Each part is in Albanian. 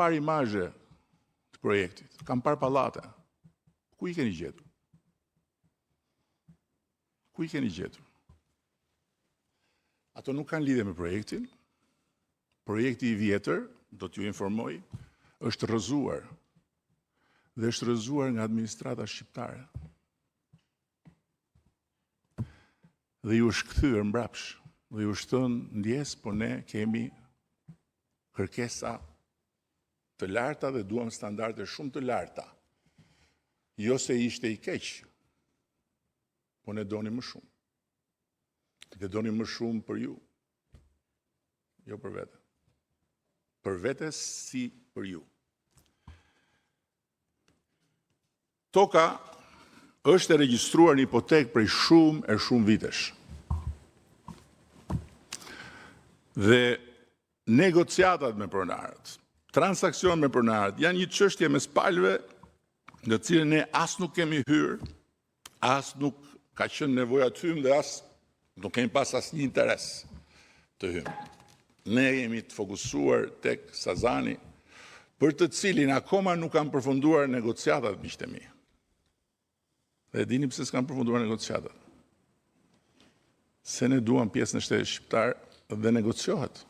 parë imazhe të projektit, kam parë pallate. Ku i keni gjetur? Ku i keni gjetur? Ato nuk kanë lidhje me projektin. Projekti i vjetër, do t'ju informoj, është rrëzuar. Dhe është rrëzuar nga administrata shqiptare. Dhe ju është kthyer mbrapsh. Dhe ju është thënë ndjes, po ne kemi kërkesa të larta dhe duam standarde shumë të larta. Jo se ishte i keq, po ne doni më shumë. Dhe doni më shumë për ju. Jo për vete. Për vete si për ju. Toka është e regjistruar në hipotekë prej shumë vitesh. Dhe negociatat me pronarët, transakcion me pronarët, janë një çështje mes palëve në cilën ne as nuk kemi hyrë, as nuk ka qenë nevoja të hymë dhe as nuk kemi pas asnjë interes të hymë. Ne jemi të fokusuar tek Sazani, për të cilin akoma nuk kanë përfunduar negociatat, miqtë e mi. Dhe dini pse s'kan përfunduar negociatat. Se ne duam pjesën e shtetit shqiptar dhe negociohet.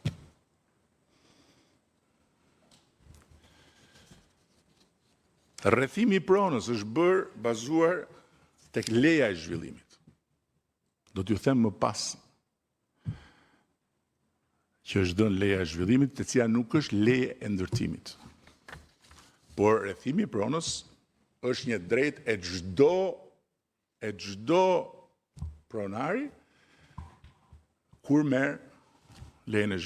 Rrethimi i pronës është bërë bazuar tek leja e zhvillimit. Do t'ju them më pas që është dhënë leja e zhvillimit, të cila nuk është leje e ndërtimit. Por rrethimi i pronës është një drejtë e çdo pronari kur merr lejen e